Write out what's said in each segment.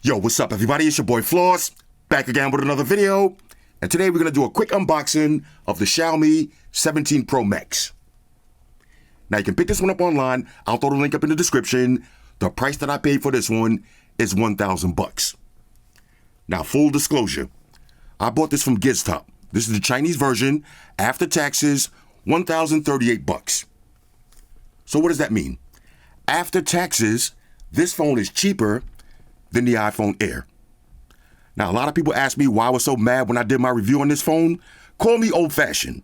Yo, what's up, everybody? It's your boy Floss, back again with another video. And today we're going to do a quick unboxing of the Xiaomi 17 Pro Max. Now, you can pick this one up online. I'll throw the link up in the description. The price that I paid for this one is $1,000. Now, full disclosure, I bought this from GizTop. This is the Chinese version. After taxes, $1,038. So what does that mean? After taxes, this phone is cheaper than the iPhone Air. Now, a lot of people ask me why I was so mad when I did my review on this phone. Call me old-fashioned.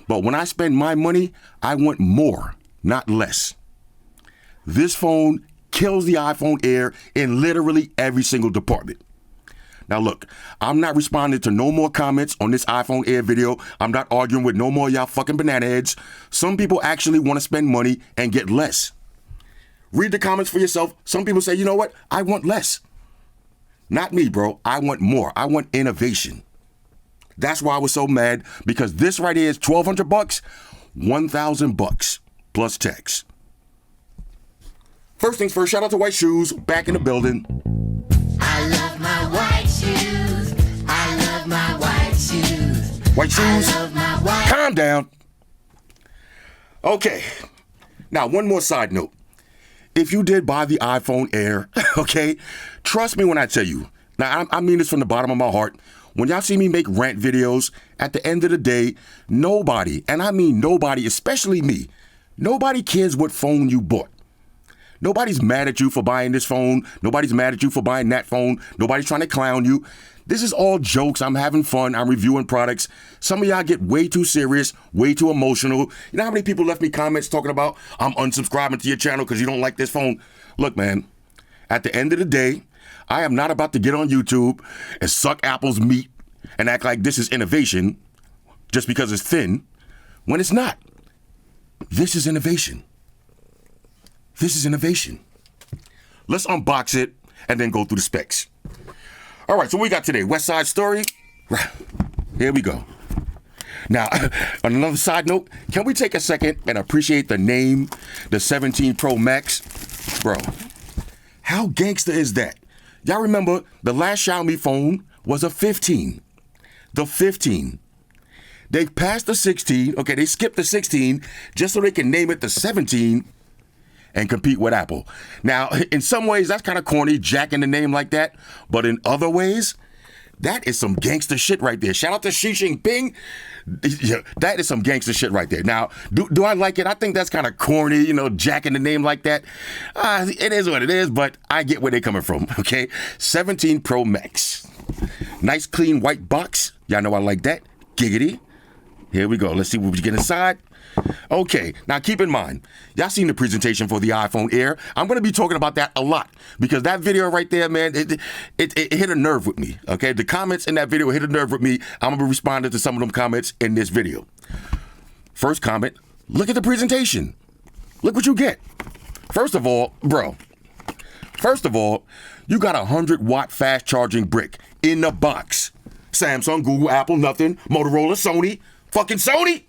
But when I spend my money, I want more, not less. This phone kills the iPhone Air in literally every single department. Now, look, I'm not responding to no more comments on this iPhone Air video. I'm not arguing with no more of y'all fucking banana heads. Some people actually want to spend money and get less. Read the comments for yourself. Some people say, you know what? I want less. Not me, bro. I want more. I want innovation. That's why I was so mad, because this right here is $1,200, $1,000 plus tax. First things first, shout out to White Shoes, back in the building. I love my white shoes. I love my white shoes. White Shoes, I love my white. calm down. Okay, now one more side note. If you did buy the iPhone Air, okay, trust me when I tell you. Now, I mean this from the bottom of my heart. When y'all see me make rant videos, at the end of the day, nobody, and I mean nobody, especially me, nobody cares what phone you bought. Nobody's mad at you for buying this phone. Nobody's mad at you for buying that phone. Nobody's trying to clown you. This is all jokes. I'm having fun. I'm reviewing products. Some of y'all get way too serious, way too emotional. You know how many people left me comments talking about, I'm unsubscribing to your channel because you don't like this phone? Look, man, at the end of the day, I am not about to get on YouTube and suck Apple's meat and act like this is innovation just because it's thin when it's not. This is innovation. This is innovation. Let's unbox it and then go through the specs. All right, so what we got today? West Side Story. Here we go. Now, on another side note, can we take a second and appreciate the name, the 17 Pro Max? Bro, how gangster is that? Y'all remember the last Xiaomi phone was a 15. The 15. They passed the 16. Okay, they skipped the 16 just so they can name it the 17 and compete with Apple. Now, in some ways, that's kind of corny, jacking the name like that. But in other ways, that is some gangster shit right there. Shout out to Xi Jinping. Yeah, that is some gangster shit right there. Now, do I like it? I think that's kind of corny, you know, jacking the name like that. It is what it is, but I get where they're coming from, okay? 17 Pro Max. Nice, clean, white box. Y'all know I like that. Giggity. Here we go. Let's see what we get inside. Okay, now keep in mind, y'all seen the presentation for the iPhone Air. I'm going to be talking about that a lot because that video right there, man, it hit a nerve with me, okay? The comments in that video hit a nerve with me. I'm going to be responding to some of them comments in this video. First comment, look at the presentation. Look what you get. First of all, bro, you got a 100-watt fast charging brick in the box. Samsung, Google, Apple, nothing. Motorola, Sony, fucking Sony.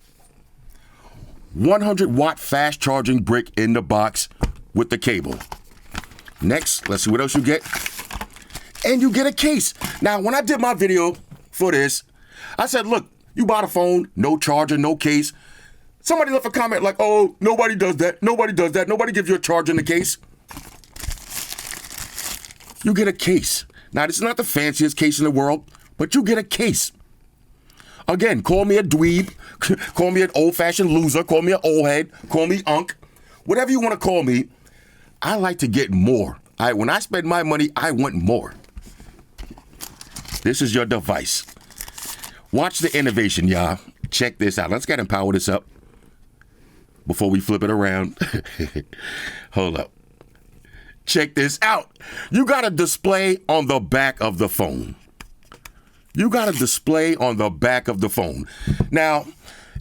100-watt fast charging brick in the box with the cable. Next, let's see what else you get. And you get a case. Now, when I did my video for this, I said, look, you bought a phone, no charger, no case. Somebody left a comment like, oh, nobody does that. Nobody does that. Nobody gives you a charger in the case. You get a case. Now, this is not the fanciest case in the world, but you get a case. Again, call me a dweeb, call me an old-fashioned loser, call me an old head, call me unk, whatever you want to call me. I like to get more. When I spend my money, I want more. This is your device. Watch the innovation, y'all. Check this out. Let's get and power this up before we flip it around. Hold up. Check this out. You got a display on the back of the phone. You got a display on the back of the phone. Now,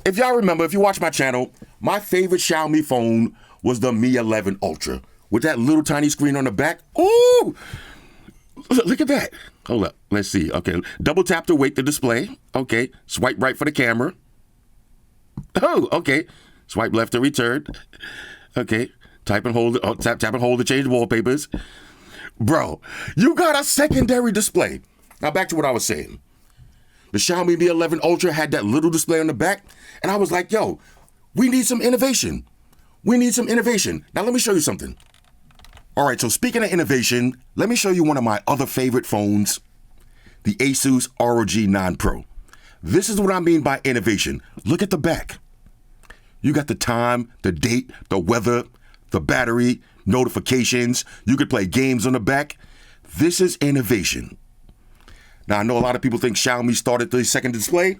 if y'all remember, if you watch my channel, my favorite Xiaomi phone was the Mi 11 Ultra with that little tiny screen on the back. Ooh! Look at that. Hold up. Let's see. Okay. Double tap to wake the display. Okay. Swipe right for the camera. Oh, okay. Swipe left to return. Okay. Tap and hold to change wallpapers. Bro, you got a secondary display. Now back to what I was saying. The Xiaomi Mi 11 Ultra had that little display on the back, and I was like, yo, we need some innovation. We need some innovation. Now let me show you something. All right, so speaking of innovation, let me show you one of my other favorite phones, the Asus ROG 9 Pro. This is what I mean by innovation. Look at the back. You got the time, the date, the weather, the battery, notifications. You could play games on the back. This is innovation. Now, I know a lot of people think Xiaomi started the second display,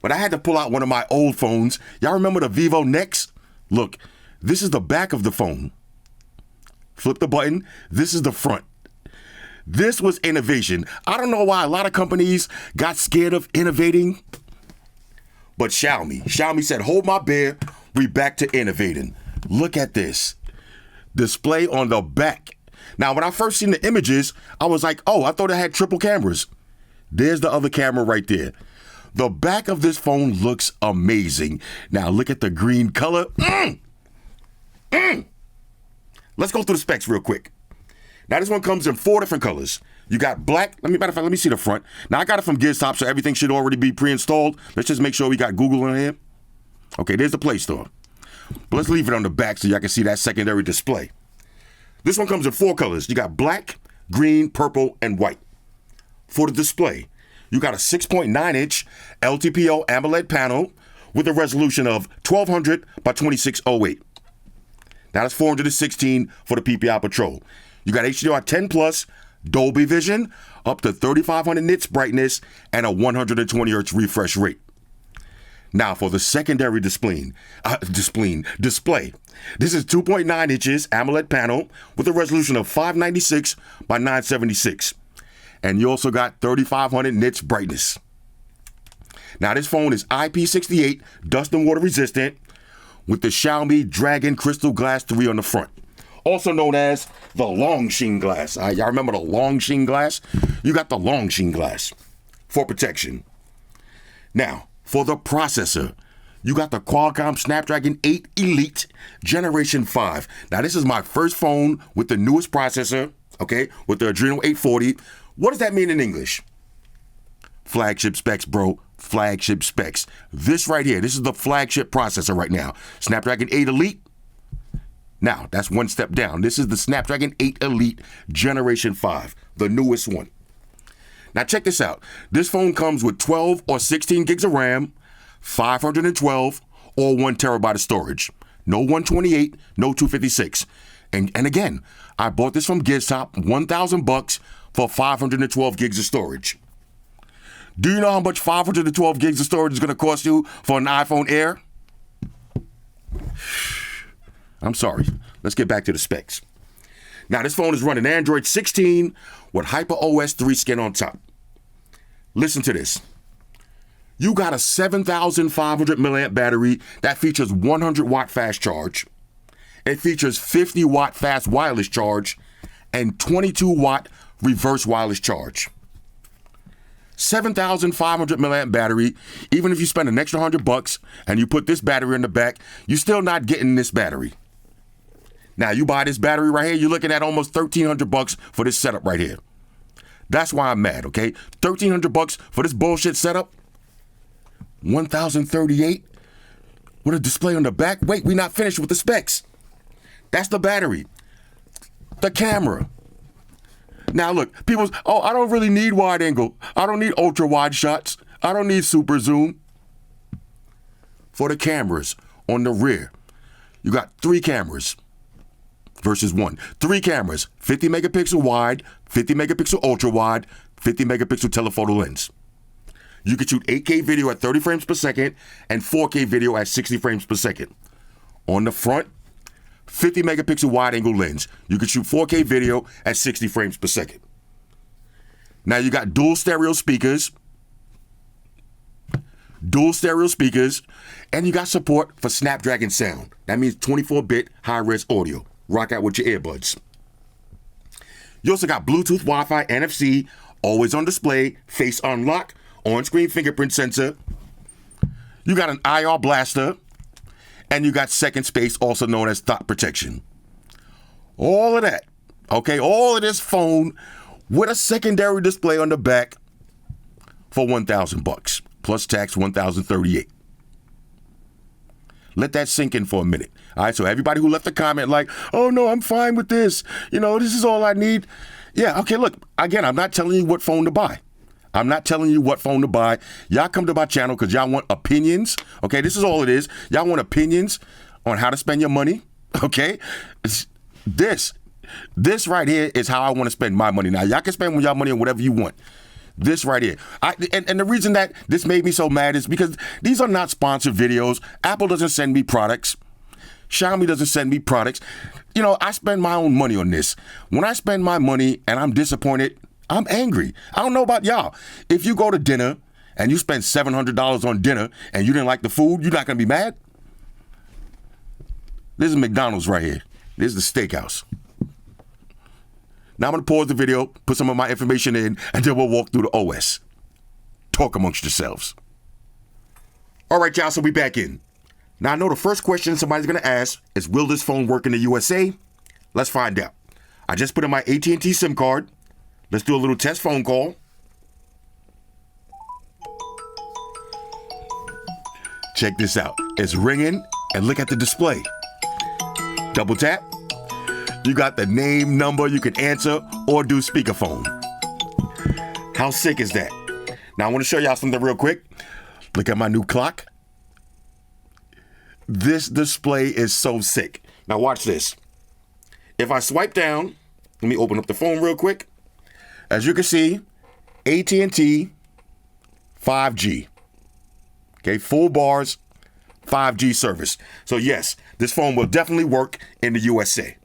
but I had to pull out one of my old phones. Y'all remember the Vivo Nex? Look, this is the back of the phone. Flip the button. This is the front. This was innovation. I don't know why a lot of companies got scared of innovating, but Xiaomi said, hold my beer. We back to innovating. Look at this. Display on the back. Now, when I first seen the images, I was like, oh, I thought it had triple cameras. There's the other camera right there. The back of this phone looks amazing. Now, look at the green color. Let's go through the specs real quick. Now, this one comes in 4 different colors. You got black. Matter of fact, let me see the front. Now, I got it from GizTop, so everything should already be pre-installed. Let's just make sure we got Google in here. Okay, there's the Play Store. But let's leave it on the back so y'all can see that secondary display. This one comes in 4 colors. You got black, green, purple, and white. For the display, you got a 6.9-inch LTPO AMOLED panel with a resolution of 1200 by 2608. Now that's 416 for the PPI Patrol. You got HDR 10 Plus, Dolby Vision, up to 3500 nits brightness, and a 120 Hz refresh rate. Now for the secondary display. This is 2.9 inches AMOLED panel with a resolution of 596 by 976. And you also got 3500 nits brightness. Now this phone is IP68 dust and water resistant with the Xiaomi Dragon Crystal Glass 3 on the front. Also known as the long sheen glass. Y'all remember the long sheen glass? You got the long sheen glass for protection. Now, for the processor, you got the Qualcomm Snapdragon 8 Elite Generation 5. Now, this is my first phone with the newest processor, okay, with the Adreno 840. What does that mean in English? Flagship specs, bro. Flagship specs. This right here, this is the flagship processor right now. Snapdragon 8 Elite. Now, that's one step down. This is the Snapdragon 8 Elite Generation 5, the newest one. Now, check this out. This phone comes with 12 or 16 gigs of RAM, 512 or 1 terabyte of storage. No 128, no 256. And again, I bought this from GizTop, $1,000 for 512 gigs of storage. Do you know how much 512 gigs of storage is going to cost you for an iPhone Air? I'm sorry. Let's get back to the specs. Now, this phone is running Android 16 with HyperOS 3 skin on top. Listen to this. You got a 7,500 milliamp battery that features 100 watt fast charge. It features 50 watt fast wireless charge and 22 watt reverse wireless charge. 7,500 milliamp battery. Even if you spend an extra $100 and you put this battery in the back, you're still not getting this battery. Now, you buy this battery right here, you're looking at almost $1,300 for this setup right here. That's why I'm mad, okay? $1,300 for this bullshit setup. $1,038 with a display on the back. Wait, we're not finished with the specs. That's the battery. The camera. Now, look, people, I don't really need wide angle. I don't need ultra wide shots. I don't need super zoom. For the cameras on the rear, you got 3 cameras. Versus 1. 3 cameras, 50 megapixel wide, 50 megapixel ultra wide, 50 megapixel telephoto lens. You can shoot 8K video at 30 frames per second and 4K video at 60 frames per second. On the front, 50 megapixel wide angle lens. You can shoot 4K video at 60 frames per second. Now you got dual stereo speakers, and you got support for Snapdragon sound. That means 24-bit high-res audio. Rock out with your earbuds. You also got Bluetooth, Wi-Fi, NFC, always on display, face unlock, on-screen fingerprint sensor. You got an IR blaster, and you got second space, also known as thought protection. All of that Okay, all of this phone with a secondary display on the back for $1,000 plus tax, $1,038. Let that sink in for a minute. All right, so everybody who left a comment like, oh no, I'm fine with this. This is all I need. Yeah, okay, look, again, I'm not telling you what phone to buy. I'm not telling you what phone to buy. Y'all come to my channel because y'all want opinions. Okay, this is all it is. Y'all want opinions on how to spend your money. Okay, this right here is how I want to spend my money. Now, y'all can spend y'all money on whatever you want. This right here. And the reason that this made me so mad is because these are not sponsored videos. Apple doesn't send me products. Xiaomi doesn't send me products. I spend my own money on this. When I spend my money and I'm disappointed, I'm angry. I don't know about y'all. If you go to dinner and you spend $700 on dinner and you didn't like the food, you're not going to be mad? This is McDonald's right here. This is the steakhouse. Now I'm going to pause the video, put some of my information in, and then we'll walk through the OS. Talk amongst yourselves. All right, y'all, so we back in. Now, I know the first question somebody's going to ask is, will this phone work in the USA? Let's find out. I just put in my AT&T SIM card. Let's do a little test phone call. Check this out. It's ringing, and look at the display. Double tap. You got the name, number, you can answer or do speakerphone. How sick is that? Now, I want to show y'all something real quick. Look at my new clock. This display is so sick. Now, watch this. If I swipe down, let me open up the phone real quick. As you can see, AT&T 5G. Okay, full bars, 5G service. So, yes, this phone will definitely work in the USA.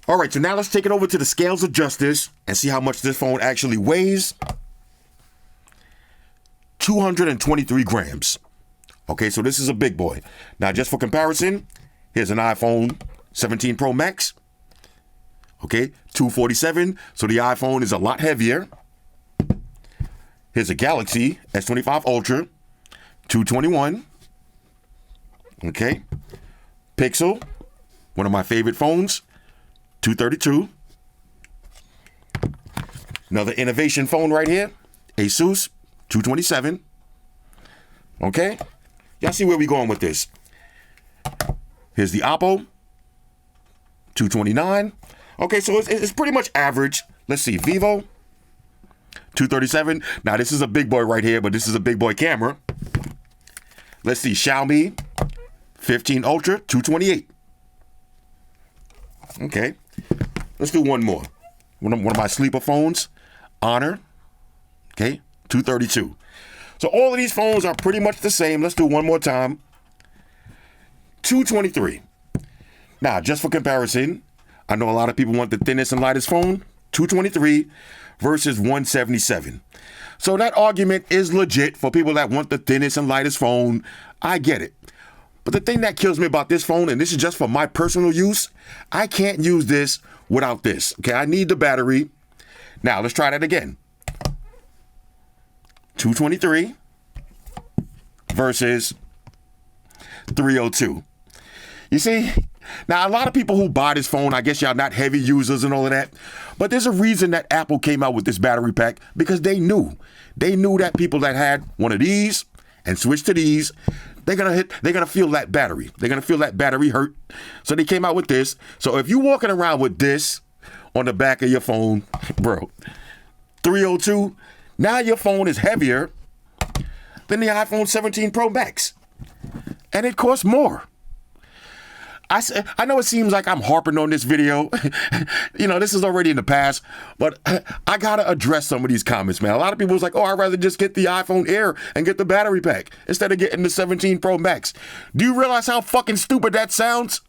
All right, so now let's take it over to the scales of justice and see how much this phone actually weighs. 223 grams. Okay, so this is a big boy. Now, just for comparison, here's an iPhone 17 Pro Max. Okay, 247, so the iPhone is a lot heavier. Here's a Galaxy S25 Ultra, 221. Okay, Pixel, one of my favorite phones, 232. Another innovation phone right here, Asus, 227. Okay, y'all see where we going with this. Here's the Oppo, 229. Okay, so it's pretty much average. Let's see, Vivo, 237. Now, this is a big boy right here, but this is a big boy camera. Let's see, Xiaomi, 15 Ultra, 228. Okay, let's do one more. One of my sleeper phones, Honor, okay, 232. So all of these phones are pretty much the same. Let's do one more time. 223. Now, just for comparison, I know a lot of people want the thinnest and lightest phone, 223 versus 177. So that argument is legit for people that want the thinnest and lightest phone. I get it. But the thing that kills me about this phone, and this is just for my personal use, I can't use this without this. Okay, I need the battery. Now, let's try that again. 223 versus 302. You see, now a lot of people who buy this phone, I guess y'all not heavy users and all of that, but there's a reason that Apple came out with this battery pack, because they knew that people that had one of these and switched to these, they're gonna feel that battery. They're gonna feel that battery hurt. So they came out with this. So if you're walking around with this on the back of your phone, bro, 302, now your phone is heavier than the iPhone 17 Pro Max. And it costs more. I know it seems like I'm harping on this video. This is already in the past, but I gotta address some of these comments, man. A lot of people was like, oh, I'd rather just get the iPhone Air and get the battery pack instead of getting the 17 Pro Max. Do you realize how fucking stupid that sounds?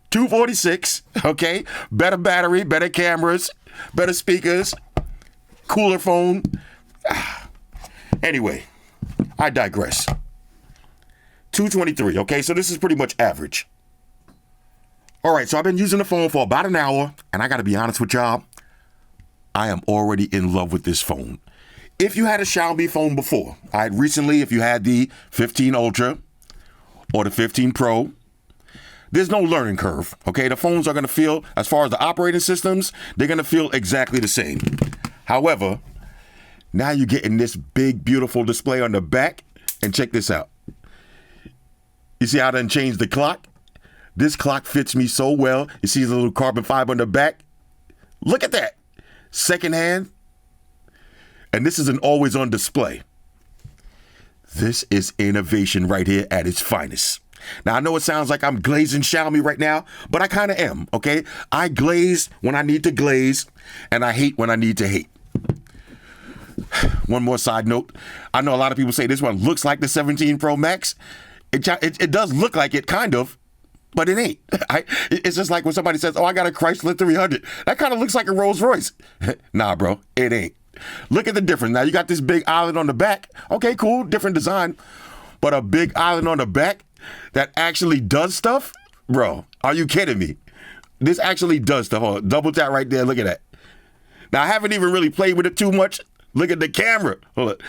246, okay? Better battery, better cameras, better speakers, cooler phone. Anyway, I digress. 223, okay? So this is pretty much average. All right, so I've been using the phone for about an hour, and I got to be honest with y'all, I am already in love with this phone. If you had a Xiaomi phone before, if you had the 15 Ultra or the 15 Pro, there's no learning curve, okay? The phones are going to feel, as far as the operating systems, they're going to feel exactly the same. However, now you're getting this big, beautiful display on the back, and check this out. You see how I done changed the clock? This clock fits me so well. You see the little carbon fiber on the back? Look at that. Second hand. And this is an always-on display. This is innovation right here at its finest. Now, I know it sounds like I'm glazing Xiaomi right now, but I kind of am, okay? I glaze when I need to glaze, and I hate when I need to hate. One more side note. I know a lot of people say this one looks like the 17 Pro Max. It does look like it, kind of, but it ain't. It's just like when somebody says, oh, I got a Chrysler 300. That kind of looks like a Rolls Royce. Nah, bro, it ain't. Look at the difference. Now, you got this big island on the back. Okay, cool, different design. But a big island on the back that actually does stuff? Bro, are you kidding me? This actually does stuff. Hold on, double tap right there. Look at that. Now, I haven't even really played with it too much. Look at the camera. Hold up.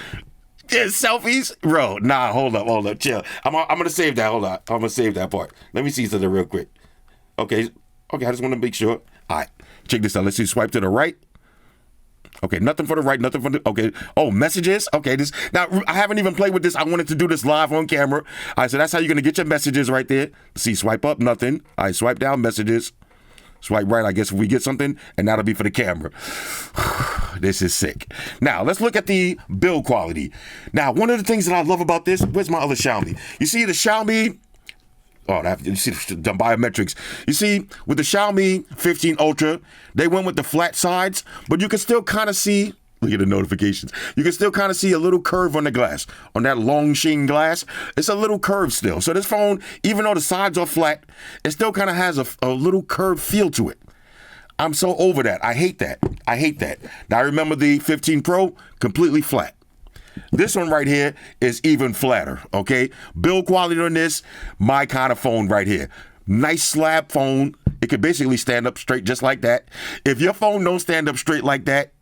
Yeah, selfies? Bro, nah, hold up, chill. I'm going to save that. Hold on. I'm going to save that part. Let me see something real quick. Okay, I just want to make sure. All right, check this out. Let's see, swipe to the right. Okay, nothing for the right, nothing for the, okay. Oh, messages? Okay, now I haven't even played with this. I wanted to do this live on camera. All right, so that's how you're going to get your messages right there. See, swipe up, nothing. All right, swipe down, messages. Swipe right, I guess if we get something, and that'll be for the camera. This is sick. Now, let's look at the build quality. Now, one of the things that I love about this, where's my other Xiaomi? You see the Xiaomi, you see the biometrics. You see, with the Xiaomi 15 Ultra, they went with the flat sides, but you can still kind of see, look at the notifications. You can still kind of see a little curve on the glass. On that long sheen glass, it's a little curve still. So this phone, even though the sides are flat, it still kind of has a little curved feel to it. I'm so over that. I hate that. Now, I remember the 15 Pro, completely flat. This one right here is even flatter, okay? Build quality on this, my kind of phone right here. Nice slab phone. It could basically stand up straight just like that. If your phone don't stand up straight like that,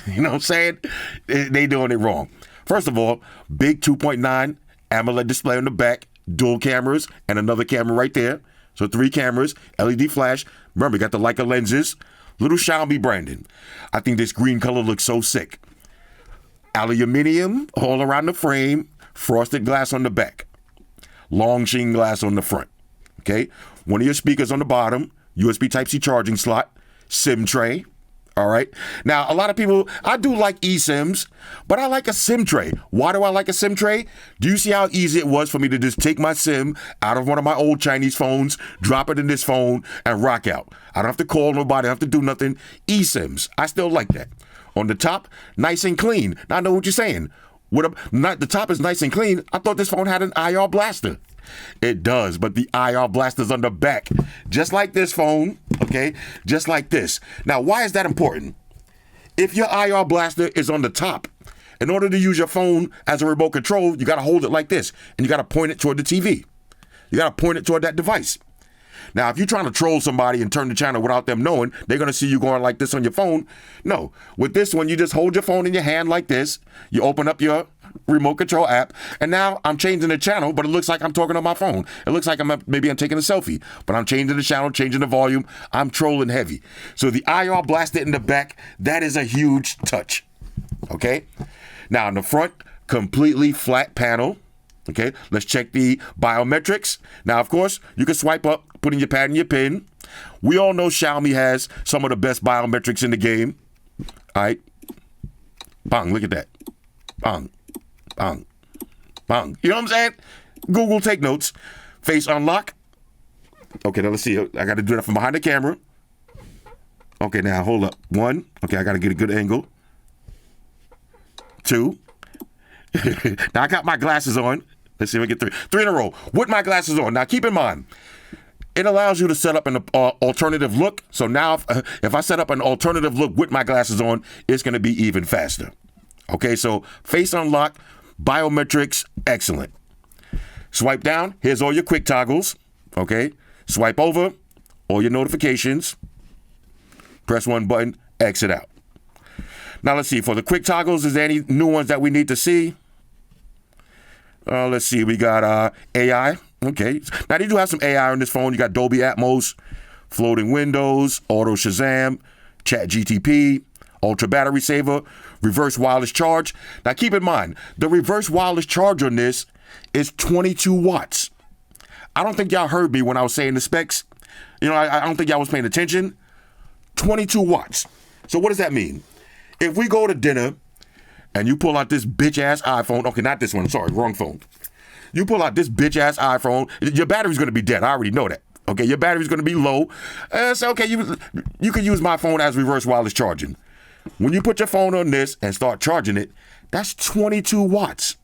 you know what I'm saying? They doing it wrong. First of all, big 2.9 AMOLED display on the back, dual cameras, and another camera right there. So 3 cameras, LED flash. Remember, you got the Leica lenses, little Xiaomi branding. I think this green color looks so sick. Aluminium all around the frame, frosted glass on the back, long sheen glass on the front. Okay, one of your speakers on the bottom, USB Type-C charging slot, SIM tray. All right. Now, a lot of people, I do like eSIMs, but I like a SIM tray. Why do I like a SIM tray? Do you see how easy it was for me to just take my SIM out of one of my old Chinese phones, drop it in this phone, and rock out? I don't have to call nobody. I don't have to do nothing. eSIMs. I still like that. On the top, nice and clean. Now, I know what you're saying. The top is nice and clean. I thought this phone had an IR blaster. It does, but the IR blaster's on the back. Just like this phone, okay? Just like this. Now, why is that important? If your IR blaster is on the top, in order to use your phone as a remote control, you got to hold it like this, and you got to point it toward the TV. You got to point it toward that device. Now, if you're trying to troll somebody and turn the channel without them knowing, they're going to see you going like this on your phone. No. With this one, you just hold your phone in your hand like this. You open up your remote control app, and now I'm changing the channel, but it looks like I'm talking on my phone. It looks like maybe I'm taking a selfie, but I'm changing the channel, changing the volume. I'm trolling heavy. So the IR blaster in the back, that is a huge touch. Okay? Now, in the front, completely flat panel. Okay, let's check the biometrics. Now, of course, you can swipe up, put in your pad and your pin. We all know Xiaomi has some of the best biometrics in the game. All right. Bang, look at that. Bang, bang, bang. You know what I'm saying? Google, take notes. Face unlock. Okay, now let's see. I got to do that from behind the camera. Okay, now hold up. 1. Okay, I got to get a good angle. 2. Now I got my glasses on. Let's see if I get 3. 3 in a row with my glasses on. Now keep in mind, it allows you to set up an alternative look. So now if I set up an alternative look with my glasses on, it's going to be even faster. Okay, so face unlock, biometrics, excellent. Swipe down, here's all your quick toggles. Okay, swipe over, all your notifications. Press 1 button, exit out. Now let's see, for the quick toggles, is there any new ones that we need to see? Let's see, we got AI. Okay. Now, they do have some AI on this phone. You got Dolby Atmos, floating windows, auto Shazam, Chat GTP, ultra battery saver, reverse wireless charge. Now, keep in mind, the reverse wireless charge on this is 22 watts. I don't think y'all heard me when I was saying the specs. You know, I don't think y'all was paying attention. 22 watts. So what does that mean? If we go to dinner and you pull out this bitch-ass iPhone, okay, not this one, sorry, wrong phone. You pull out this bitch-ass iPhone, your battery's going to be dead. I already know that. Okay, your battery's going to be low. So, okay, you can use my phone as reverse wireless charging. When you put your phone on this and start charging it, that's 22 watts.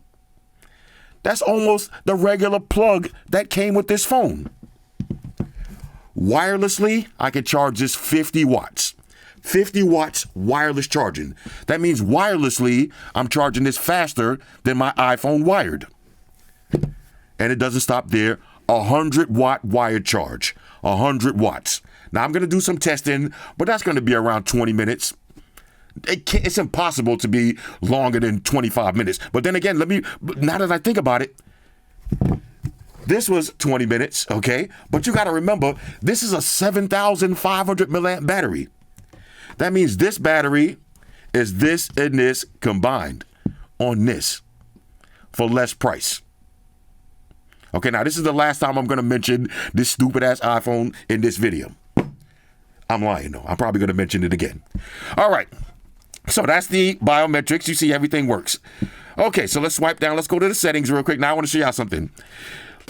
That's almost the regular plug that came with this phone. Wirelessly, I can charge this 50 watts. 50 watts wireless charging. That means wirelessly, I'm charging this faster than my iPhone wired. And it doesn't stop there. 100 watt wired charge. 100 watts. Now, I'm going to do some testing, but that's going to be around 20 minutes. It's impossible to be longer than 25 minutes. But then again, now that I think about it, this was 20 minutes, okay? But you got to remember, this is a 7,500 milliamp battery. That means this battery is this and this combined on this for less price. Okay, now this is the last time I'm going to mention this stupid-ass iPhone in this video. I'm lying, though. I'm probably going to mention it again. All right. So that's the biometrics. You see everything works. Okay, so let's swipe down. Let's go to the settings real quick. Now I want to show y'all something.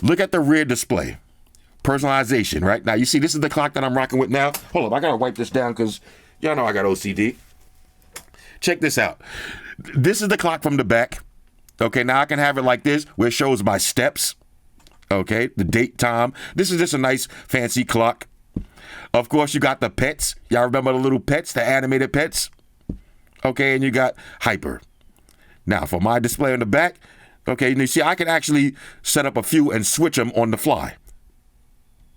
Look at the rear display. Personalization, right? Now you see this is the clock that I'm rocking with now. Hold up, I got to wipe this down because y'all know I got OCD. Check this out. This is the clock from the back. Okay, now I can have it like this where it shows my steps. Okay, the date, time. This is just a nice fancy clock. Of course, you got the pets. Y'all remember the little pets, the animated pets? Okay, and you got hyper. Now, for my display on the back, okay, and you see I can actually set up a few and switch them on the fly.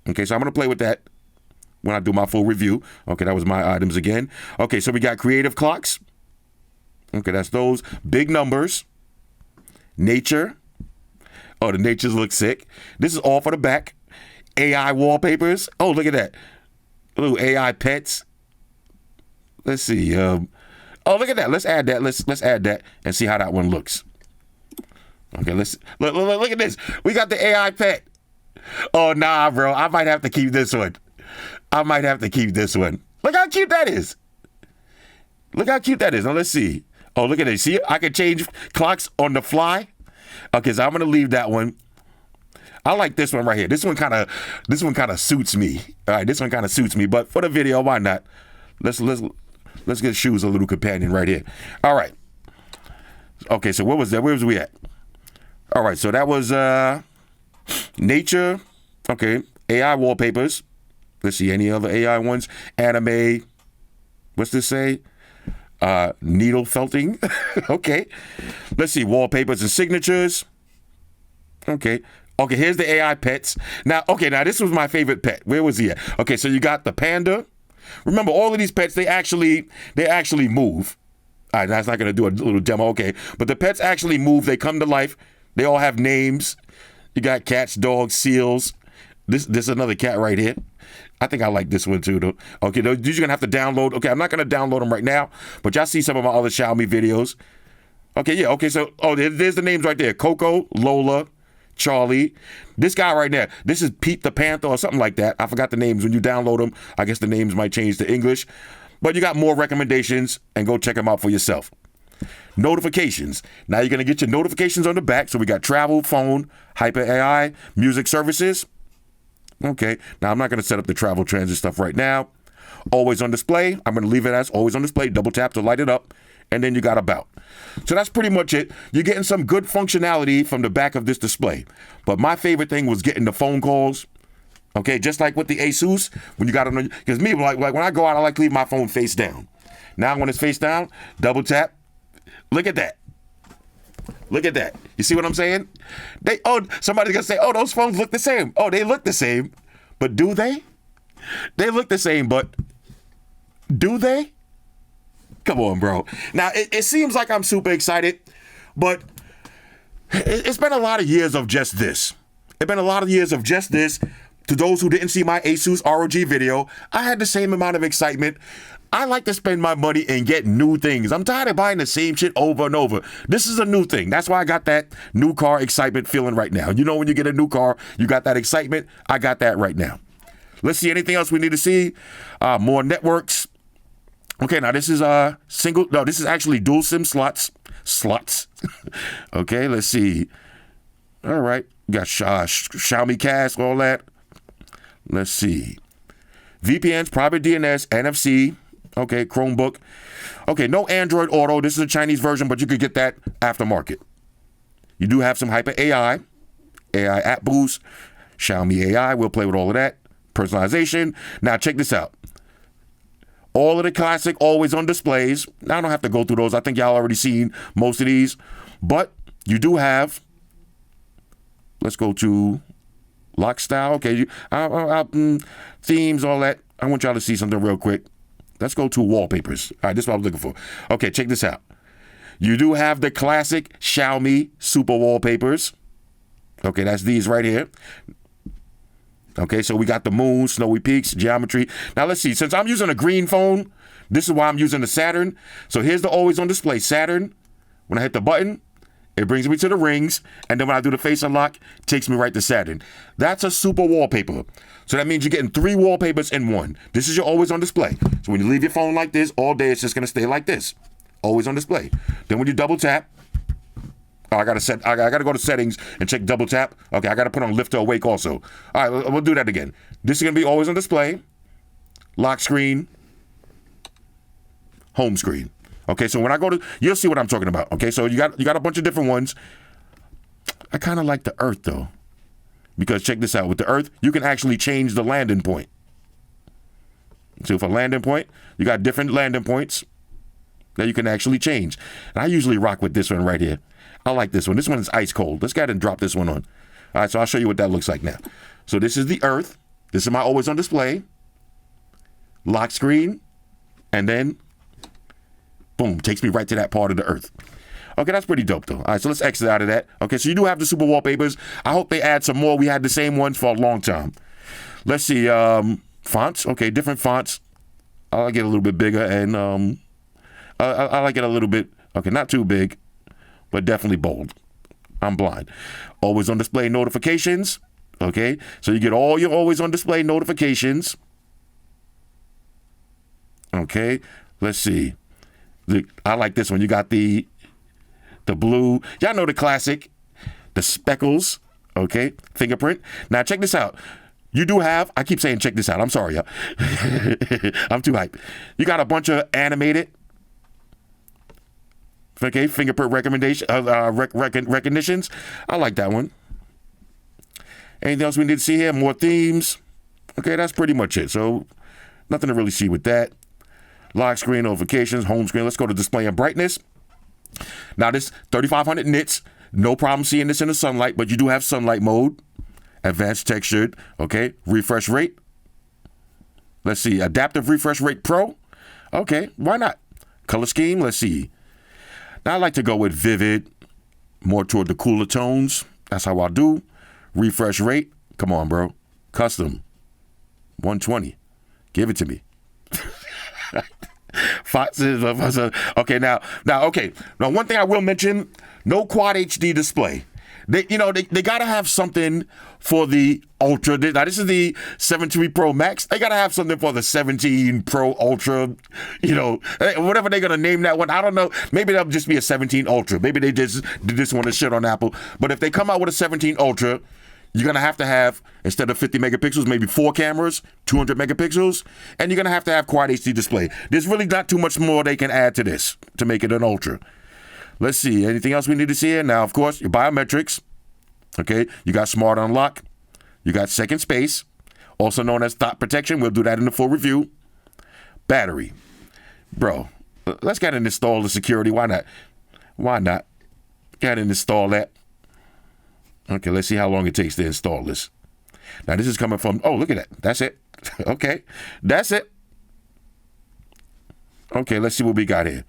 Okay, so I'm going to play with that when I do my full review. Okay, that was my items again. Okay, so we got creative clocks. Okay, that's those. Big numbers. Nature. Oh, the natures look sick. This is all for the back. AI wallpapers. Oh, look at that. Little AI pets. Let's see. Oh, look at that. Let's add that. Let's add that and see how that one looks. Okay, let's look at this. We got the AI pet. Oh, nah, bro. I might have to keep this one. Look how cute that is. Now, let's see. Oh, look at this. See, I can change clocks on the fly. Okay, so I'm gonna leave that one. I like this one right here. This one kind of suits me. All right, this one kind of suits me. But for the video, why not? Let's get shoes a little companion right here. All right. Okay, so what was that? Where was we at? All right, so that was nature. Okay, AI wallpapers. Let's see, any other AI ones? Anime. What's this say? Needle felting. Okay. Let's see, wallpapers and signatures. Okay, here's the AI pets. Now, this was my favorite pet. Where was he at? Okay, so you got the panda. Remember, all of these pets, they actually move. All right, that's not going to do a little demo. Okay, but the pets actually move. They come to life. They all have names. You got cats, dogs, seals. This is another cat right here. I think I like this one too, though. Okay, these you're going to have to download. Okay, I'm not going to download them right now, but y'all see some of my other Xiaomi videos. Okay, yeah, okay, so, there's the names right there. Coco, Lola, Charlie. This guy right there, this is Pete the Panther or something like that. I forgot the names. When you download them, I guess the names might change to English. But you got more recommendations, and go check them out for yourself. Notifications. Now you're going to get your notifications on the back. So we got travel, phone, hyper AI, music services. Okay, now I'm not going to set up the travel transit stuff right now. Always on display. I'm going to leave it as always on display. Double tap to light it up. And then you got about. So that's pretty much it. You're getting some good functionality from the back of this display. But my favorite thing was getting the phone calls. Okay, just like with the Asus, when you got it on, because me, like when I go out, I like to leave my phone face down. Now when it's face down, double tap. Look at that. You see what I'm saying? Somebody's gonna say, oh, those phones look the same. Oh, they look the same. But do they? They look the same, but do they? Come on, bro. Now, it seems like I'm super excited, but it's been a lot of years of just this. It's been a lot of years of just this. To those who didn't see my Asus ROG video, I had the same amount of excitement. I like to spend my money and get new things. I'm tired of buying the same shit over and over. This is a new thing. That's why I got that new car excitement feeling right now. You know, when you get a new car, you got that excitement. I got that right now. Let's see, anything else we need to see? More networks. Okay, now this is this is actually dual SIM slots. Okay, let's see. All right, got Xiaomi Cast, all that. Let's see. VPNs, private DNS, NFC. Okay, Chromebook. Okay, no Android Auto. This is a Chinese version, but you could get that aftermarket. You do have some Hyper AI app boost, Xiaomi AI. We'll play with all of that. Personalization. Now check this out. All of the classic always on displays. Now I don't have to go through those. I think y'all already seen most of these. But you do have, let's go to lock style. Okay, themes, all that. I want y'all to see something real quick. Let's go to wallpapers. All right, this is what I was looking for. Okay, check this out. You do have the classic Xiaomi super wallpapers. Okay, that's these right here. Okay, so we got the moon, snowy peaks, geometry. Now let's see, since I'm using a green phone, this is why I'm using the Saturn. So here's the always on display Saturn. When I hit the button, it brings me to the rings. And then when I do the face unlock, it takes me right to Saturn. That's a super wallpaper. So that means you're getting 3 wallpapers in one. This is your always on display. So when you leave your phone like this, all day it's just gonna stay like this. Always on display. Then when you double tap, I gotta go to settings and check double tap. Okay, I gotta put on lift to awake also. All right, we'll do that again. This is gonna be always on display. Lock screen. Home screen. Okay, so when I go to, you'll see what I'm talking about. Okay, so you got a bunch of different ones. I kind of like the Earth though, because check this out. With the Earth, you can actually change the landing point. So for landing point, you got different landing points that you can actually change. And I usually rock with this one right here. I like this one. This one is ice cold. Let's go ahead and drop this one on. All right, so I'll show you what that looks like now. So this is the Earth. This is my always on display. Lock screen. And then, boom, takes me right to that part of the Earth. Okay, that's pretty dope though. All right, so let's exit out of that. Okay, so you do have the super wallpapers. I hope they add some more. We had the same ones for a long time. Let's see, fonts. Okay, different fonts. I like it a little bit bigger, and I like it a little bit, okay, not too big, but definitely bold. I'm blind. Always on display notifications. Okay, so you get all your always on display notifications. Okay, let's see. I like this one. You got the blue. Y'all know the classic, the speckles. Okay, fingerprint. Now check this out. You do have, I keep saying check this out. I'm sorry, y'all. I'm too hyped. You got a bunch of animated, okay, fingerprint recognitions. I like that one. Anything else we need to see here? More themes. Okay, that's pretty much it. So nothing to really see with that. Lock screen notifications, home screen. Let's go to display and brightness. Now this 3500 nits, no problem seeing this in the sunlight, but you do have sunlight mode. Advanced textured, okay. Refresh rate. Let's see, adaptive refresh rate pro. Okay, why not? Color scheme, let's see. Now I like to go with vivid, more toward the cooler tones. That's how I do. Refresh rate, come on, bro. Custom, 120. Give it to me. Okay, now, one thing I will mention, no quad HD display. They gotta have something for the Ultra. Now this is the 17 Pro Max. They gotta have something for the 17 Pro Ultra. Whatever they're gonna name that one. I don't know. Maybe that'll just be a 17 Ultra. Maybe they just want to shit on Apple. But if they come out with a 17 Ultra, you're gonna have to have, instead of 50 megapixels, maybe 4 cameras, 200 megapixels, and you're gonna have to have quad HD display. There's really not too much more they can add to this to make it an Ultra. Let's see, anything else we need to see here? Now, of course, your biometrics. Okay, you got smart unlock. You got second space, also known as thought protection. We'll do that in the full review. Battery. Bro, let's go ahead and install the security. Why not? Go ahead and install that. Okay, let's see how long it takes to install this. Now, this is coming from, oh, look at that. That's it. Okay, that's it. Okay, let's see what we got here.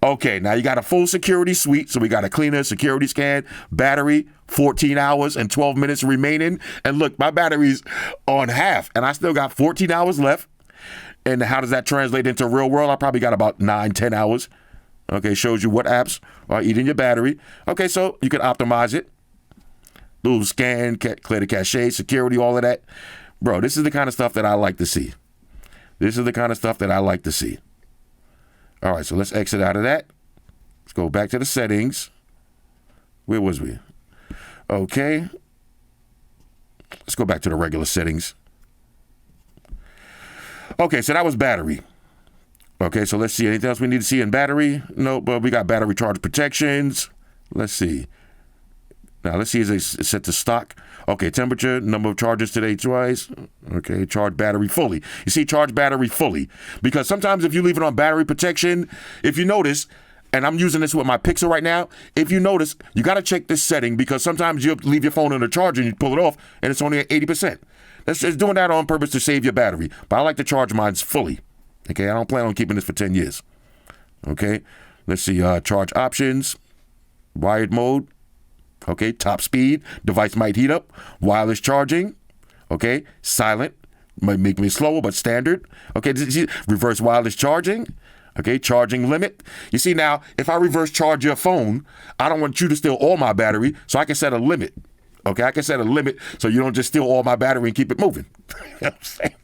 Okay, now you got a full security suite. So we got a cleaner, security scan, battery, 14 hours and 12 minutes remaining. And look, my battery's on half and I still got 14 hours left. And how does that translate into real world? I probably got about 9-10 hours. Okay, shows you what apps are eating your battery. Okay, so you can optimize it. Little scan, clear the cache, security, all of that. Bro, this is the kind of stuff that I like to see. This is the kind of stuff that I like to see. All right, so let's exit out of that. Let's go back to the settings. Where was we? Okay. Let's go back to the regular settings. Okay, so that was battery. Okay, so let's see. Anything else we need to see in battery? No, but we got battery charge protections. Let's see. Now, let's see, is it set to stock? Okay, temperature, number of charges today twice. Okay, charge battery fully. You see, charge battery fully. Because sometimes if you leave it on battery protection, if you notice, and I'm using this with my Pixel right now, if you notice, you got to check this setting because sometimes you leave your phone on the charger and you pull it off and it's only at 80%. It's doing that on purpose to save your battery. But I like to charge mine fully. Okay, I don't plan on keeping this for 10 years. Okay, let's see, charge options, wired mode. Okay, top speed, device might heat up, wireless charging, okay, silent, might make me slower, but standard. Okay, reverse wireless charging, okay, charging limit. You see now, if I reverse charge your phone, I don't want you to steal all my battery, so I can set a limit. Okay, I can set a limit so you don't just steal all my battery and keep it moving. You know what I'm saying?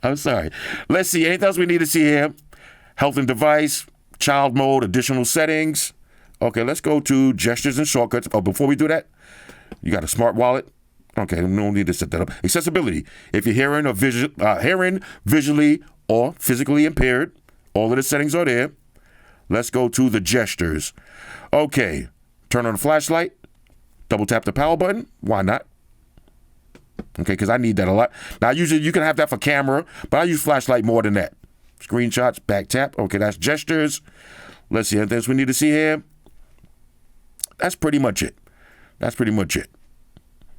I'm sorry. Let's see, anything else we need to see here? Health and device, child mode, additional settings. Okay, let's go to gestures and shortcuts. Oh, before we do that, you got a smart wallet. Okay, no need to set that up. Accessibility. If you're hearing or hearing visually or physically impaired, all of the settings are there. Let's go to the gestures. Okay, turn on the flashlight. Double tap the power button. Why not? Okay, because I need that a lot. Now, usually you can have that for camera, but I use flashlight more than that. Screenshots, back tap. Okay, that's gestures. Let's see, anything else we need to see here? That's pretty much it. That's pretty much it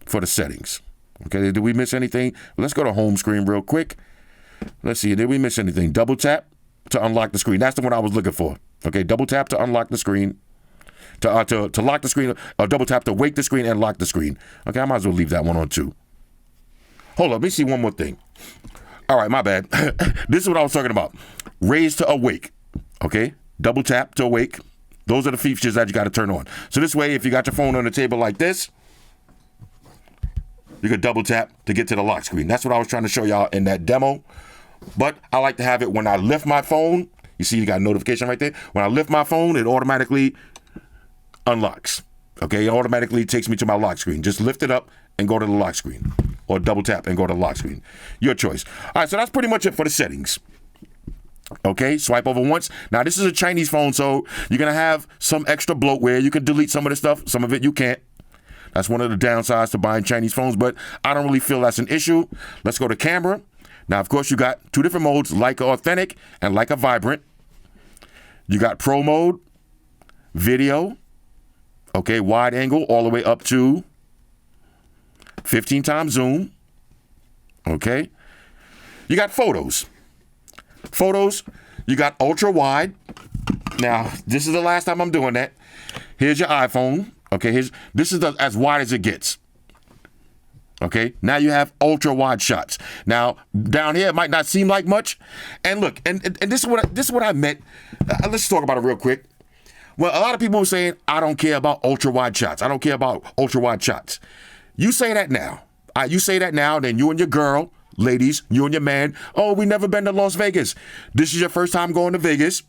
for the settings. Okay, did we miss anything? Let's go to home screen real quick. Let's see, did we miss anything? Double tap to unlock the screen. That's the one I was looking for. Okay, double tap to unlock the screen. To lock the screen, or double tap to wake the screen and lock the screen. Okay, I might as well leave that one on too. Hold up, let me see one more thing. All right, my bad. This is what I was talking about. Raise to awake. Okay, double tap to awake. Those are the features that you got to turn on. So this way, if you got your phone on the table like this, you could double tap to get to the lock screen. That's what I was trying to show y'all in that demo. But I like to have it when I lift my phone. You see, you got a notification right there. When I lift my phone, it automatically unlocks. Okay, it automatically takes me to my lock screen. Just lift it up and go to the lock screen. Or double tap and go to the lock screen. Your choice. All right, so that's pretty much it for the settings. Okay, swipe over once. Now, this is a Chinese phone, so you're going to have some extra bloatware. You can delete some of the stuff. Some of it you can't. That's one of the downsides to buying Chinese phones, but I don't really feel that's an issue. Let's go to camera. Now, of course, you got two different modes, Leica Authentic and Leica Vibrant. You got Pro mode, video, okay, wide angle all the way up to 15 times zoom, okay. You got photos. Photos, you got ultra wide. Now, this is the last time I'm doing that. Here's your iPhone. Okay, this is as wide as it gets. Okay, now you have ultra wide shots. Now, down here, it might not seem like much. And look, and this is what I meant. Let's talk about it real quick. Well, a lot of people are saying, I don't care about ultra wide shots. I don't care about ultra wide shots. You say that now. You say that now, then you and your girl, ladies, you and your man, oh, we never been to Las Vegas. This is your first time going to Vegas.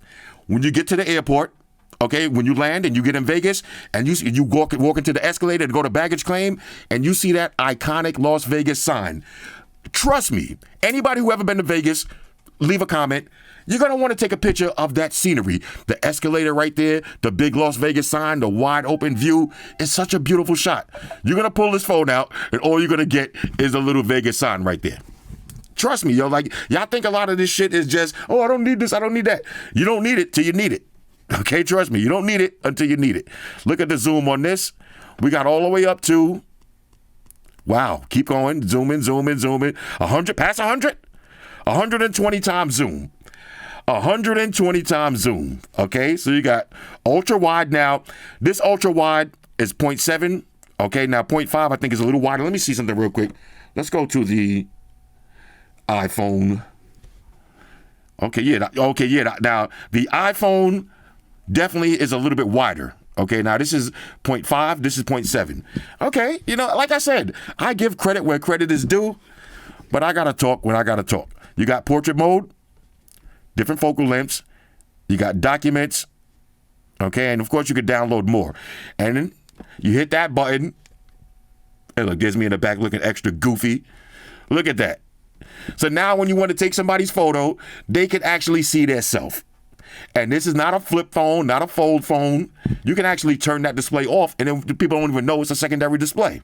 When you get to the airport, okay, when you land and you get in Vegas and you walk into the escalator to go to baggage claim and you see that iconic Las Vegas sign. Trust me, anybody who ever been to Vegas, leave a comment. You're going to want to take a picture of that scenery. The escalator right there, the big Las Vegas sign, the wide open view. It's such a beautiful shot. You're going to pull this phone out and all you're going to get is a little Vegas sign right there. Trust me, yo, like, y'all think a lot of this shit is just, oh, I don't need this, I don't need that. You don't need it till you need it. Okay, trust me, you don't need it until you need it. Look at the zoom on this. We got all the way up to, wow, keep going, zoom in, zoom in, zoom in. 100, past 100? 120 times zoom. 120 times zoom. Okay, so you got ultra wide now. This ultra wide is 0.7. Okay, now 0.5 I think is a little wider. Let me see something real quick. Let's go to the iPhone. Okay, yeah. Now the iPhone definitely is a little bit wider. Okay, now this is 0.5, this is 0.7. Okay, like I said, I give credit where credit is due, but I gotta talk when I gotta talk. You got portrait mode, different focal lengths, you got documents, okay, and of course you could download more. And then you hit that button, and look, there's me in the back looking extra goofy. Look at that. So now when you want to take somebody's photo, they can actually see their self. And this is not a flip phone, not a fold phone. You can actually turn that display off, and then people don't even know it's a secondary display.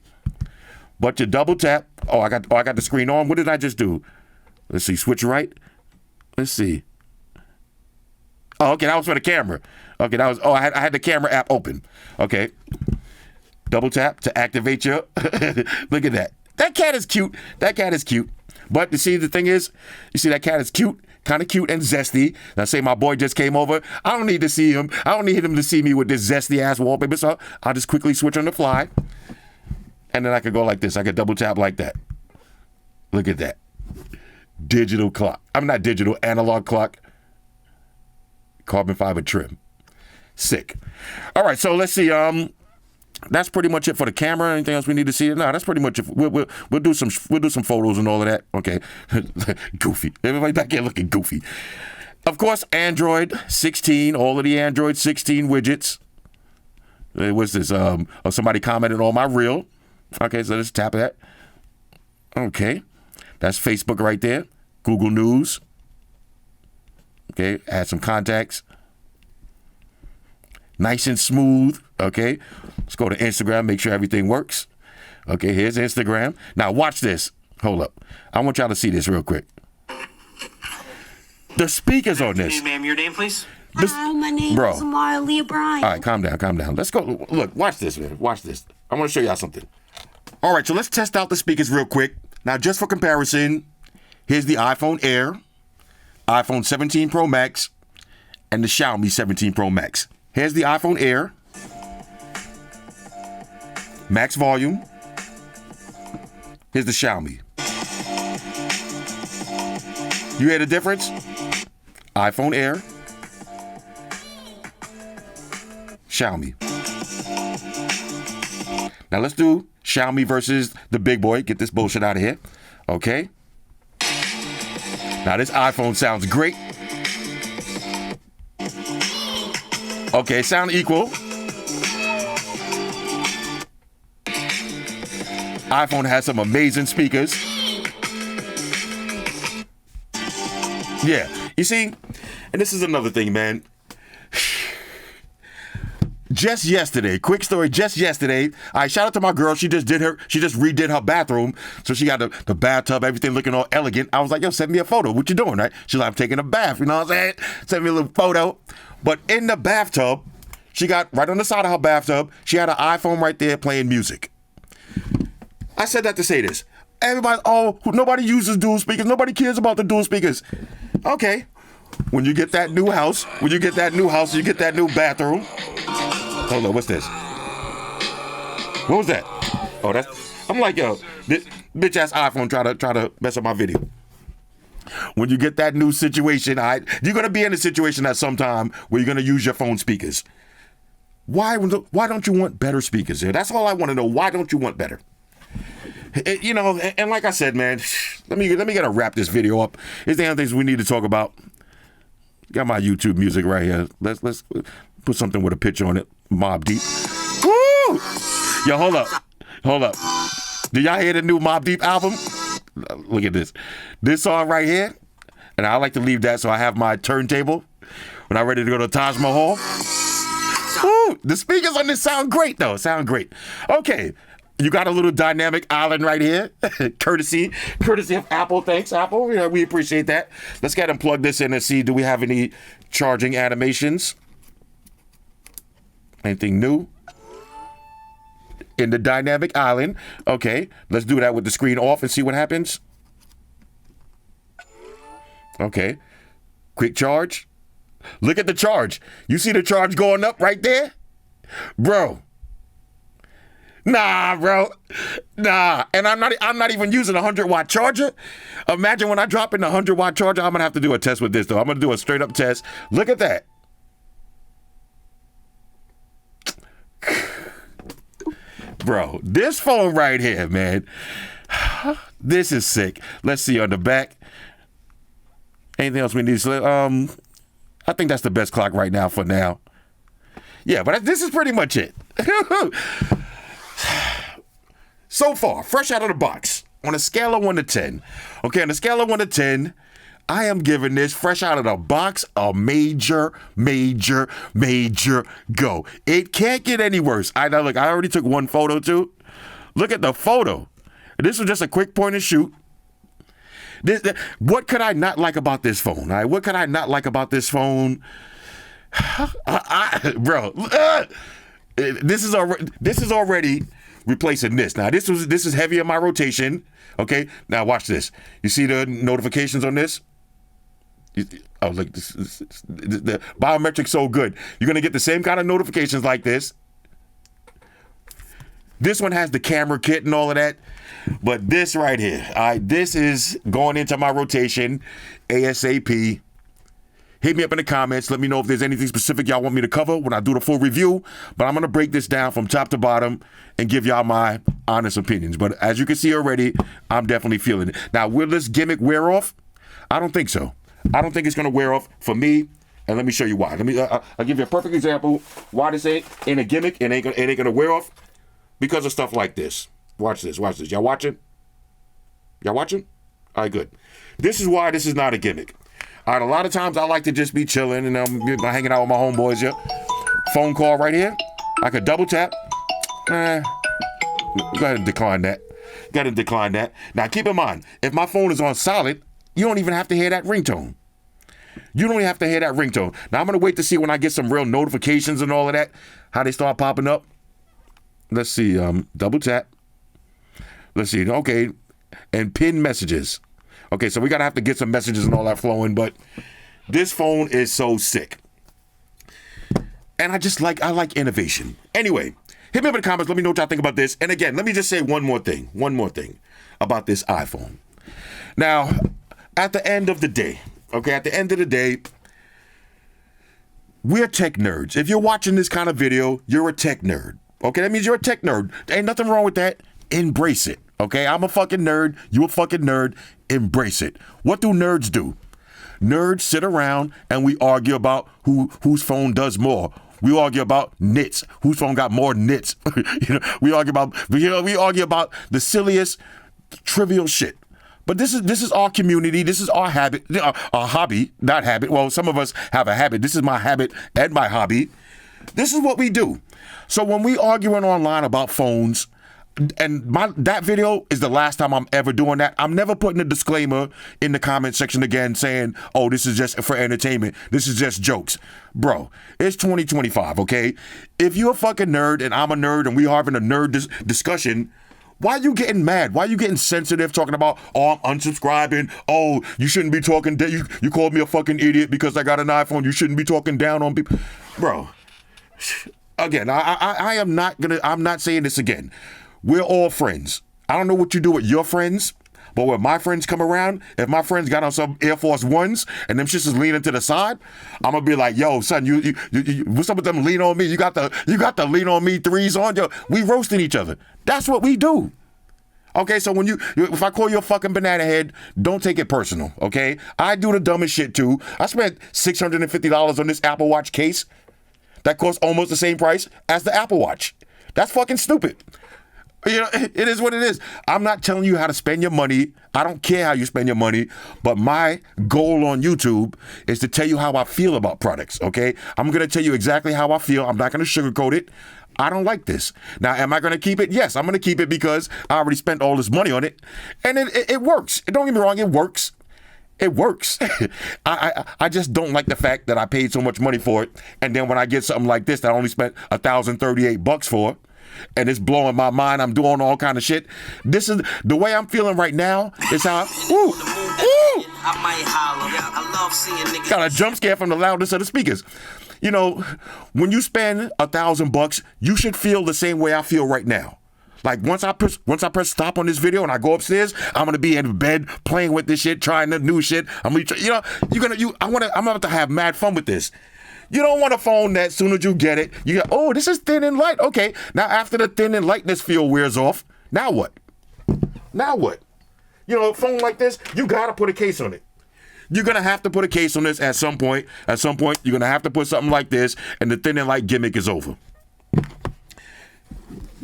But you double tap. I got the screen on. What did I just do? Let's see. Switch right. Let's see. Oh, okay. That was for the camera. Okay. That was. Oh, I had the camera app open. Okay. Double tap to activate your. Look at that. That cat is cute. But you see, the thing is, that cat is cute. Kind of cute and zesty. Now, say my boy just came over. I don't need to see him. I don't need him to see me with this zesty ass wallpaper. So I'll just quickly switch on the fly. And then I could go like this. I could double tap like that. Look at that. Digital clock. I'm not digital, analog clock. Carbon fiber trim. Sick. All right, so let's see. That's pretty much it for the camera. Anything else we need to see? No, that's pretty much it. We'll do some photos and all of that. Okay, goofy. Everybody back here looking goofy. Of course, Android 16. All of the Android 16 widgets. What's this? Somebody commented on my reel. Okay, so let's tap that. Okay, that's Facebook right there. Google News. Okay, add some contacts. Nice and smooth. Okay, let's go to Instagram, make sure everything works. Okay, here's Instagram. Now watch this. Hold up. I want y'all to see this real quick. The speakers on this. Ma'am, your name, please? Hi, my name is Marley O'Brien. All right, calm down. Let's go. Look, watch this, man. Watch this. I want to show y'all something. All right, so let's test out the speakers real quick. Now, just for comparison, here's the iPhone Air, iPhone 17 Pro Max, and the Xiaomi 17 Pro Max. Here's the iPhone Air. Max volume. Here's the Xiaomi. You hear the difference? iPhone Air. Xiaomi. Now let's do Xiaomi versus the big boy. Get this bullshit out of here. Okay. Now this iPhone sounds great. Okay, sound equal. iPhone has some amazing speakers. Yeah, you see, and this is another thing, man. Just yesterday, quick story, just yesterday, I shout out to my girl. She just redid her bathroom. So she got the bathtub, everything looking all elegant. I was like, yo, send me a photo. What you doing, right? She's like, I'm taking a bath, you know what I'm saying? Send me a little photo. But in the bathtub, she got right on the side of her bathtub, she had an iPhone right there playing music. I said that to say this. Everybody, nobody uses dual speakers. Nobody cares about the dual speakers. Okay. When you get that new house, you get that new bathroom. Hold on, what's this? What was that? Oh, I'm like, yo, this bitch ass iPhone try to mess up my video. When you get that new situation, you're gonna be in a situation at some time where you're gonna use your phone speakers. Why don't you want better speakers here? That's all I want to know. Why don't you want better? You know, and like I said, man, let me get to wrap this video up. Is there other things we need to talk about? Got my YouTube music right here. Let's put something with a picture on it. Mobb Deep. Woo! Yo, hold up. Do y'all hear the new Mobb Deep album? Look at this. This song right here, and I like to leave that so I have my turntable when I'm ready to go to Taj Mahal. Woo! The speakers on this sound great, though. Sound great. Okay. You got a little dynamic island right here. courtesy of Apple. Thanks, Apple. Yeah, we appreciate that. Let's get and plug this in and see, do we have any charging animations? Anything new? In the dynamic island. Okay, let's do that with the screen off and see what happens. Okay. Quick charge. Look at the charge. You see the charge going up right there? Bro. Nah, bro. Nah. And I'm not even using a 100-watt charger. Imagine when I drop in the 100-watt charger, I'm going to have to do a test with this, though. I'm going to do a straight-up test. Look at that. Bro, this phone right here, man. This is sick. Let's see on the back. Anything else we need to I think that's the best clock right now for now. Yeah, but this is pretty much it. So far, fresh out of the box, on a scale of 1 to 10. Okay, on a scale of 1 to 10, I am giving this fresh out of the box a major go. It can't get any worse. I know, look, I already took one photo too. Look at the photo. This was just a quick point and shoot. What could I not like about this phone? All right, what could I not like about this phone? Bro, this is already replacing this. Now this is heavy in my rotation. Okay, now watch this. You see the notifications on this? Oh, look, the biometric's so good. You're gonna get the same kind of notifications like this. This one has the camera kit and all of that. But this right here, all right, this is going into my rotation ASAP. Hit me up in the comments. Let me know if there's anything specific y'all want me to cover when I do the full review. But I'm going to break this down from top to bottom and give y'all my honest opinions. But as you can see already, I'm definitely feeling it. Now, will this gimmick wear off? I don't think so. I don't think it's going to wear off for me. And let me show you why. I'll give you a perfect example why this ain't a gimmick and ain't going to wear off. Because of stuff like this. Watch this. Y'all watching? All right, good. This is why this is not a gimmick. All right, a lot of times I like to just be chilling and I'm hanging out with my homeboys here. Phone call right here. I could double tap. Go ahead and decline that. Now, keep in mind, if my phone is on solid, you don't even have to hear that ringtone. Now, I'm going to wait to see when I get some real notifications and all of that, how they start popping up. Let's see, double tap. Let's see, okay, and pin messages. Okay, so we gotta have to get some messages and all that flowing, but this phone is so sick. And I like innovation. Anyway, hit me up in the comments, let me know what y'all think about this. And again, let me just say one more thing about this iPhone. Now, at the end of the day, we're tech nerds. If you're watching this kind of video, you're a tech nerd. Okay, that means you're a tech nerd. Ain't nothing wrong with that. Embrace it. Okay, I'm a fucking nerd. You a fucking nerd. Embrace it. What do nerds do? Nerds sit around and we argue about whose phone does more. We argue about nits. Whose phone got more nits? We argue about the silliest, trivial shit. But this is our community. This is our habit, our hobby, not habit. Well, some of us have a habit. This is my habit and my hobby. This is what we do. So when we arguing online about phones, and that video is the last time I'm ever doing that. I'm never putting a disclaimer in the comment section again saying, oh, this is just for entertainment. This is just jokes. Bro, it's 2025, okay? If you're a fucking nerd and I'm a nerd and we having a nerd discussion, why are you getting mad? Why are you getting sensitive talking about, oh, I'm unsubscribing. Oh, you shouldn't be talking. You called me a fucking idiot because I got an iPhone. You shouldn't be talking down on people. Bro, again, I'm not saying this again. We're all friends. I don't know what you do with your friends, but when my friends come around, if my friends got on some Air Force Ones and them shits is leaning to the side, I'm gonna be like, yo, son, you what's up with them lean on me? You got the lean on me threes on, yo. We roasting each other. That's what we do. Okay, so if I call you a fucking banana head, don't take it personal, okay? I do the dumbest shit too. I spent $650 on this Apple Watch case that costs almost the same price as the Apple Watch. That's fucking stupid. You know, it is what it is. I'm not telling you how to spend your money. I don't care how you spend your money. But my goal on YouTube is to tell you how I feel about products, okay? I'm going to tell you exactly how I feel. I'm not going to sugarcoat it. I don't like this. Now, am I going to keep it? Yes, I'm going to keep it because I already spent all this money on it. And it works. Don't get me wrong, it works. It works. I just don't like the fact that I paid so much money for it. And then when I get something like this that I only spent $1,038 for, and it's blowing my mind. I'm doing all kind of shit. This is the way I'm feeling right now. Is how. Ooh. I might holler. I love seeing niggas. Got a jump scare from the loudness of the speakers. You know, when you spend $1,000, you should feel the same way I feel right now. Like once I press stop on this video and I go upstairs, I'm gonna be in bed playing with this shit, trying the new shit. I'm about to have mad fun with this. You don't want a phone that as soon as you get it, you go, oh, this is thin and light. Okay, now after the thin and lightness feel wears off, now what? Now what? You know, a phone like this, you gotta put a case on it. You're gonna have to put a case on this at some point. At some point, you're gonna have to put something like this, and the thin and light gimmick is over.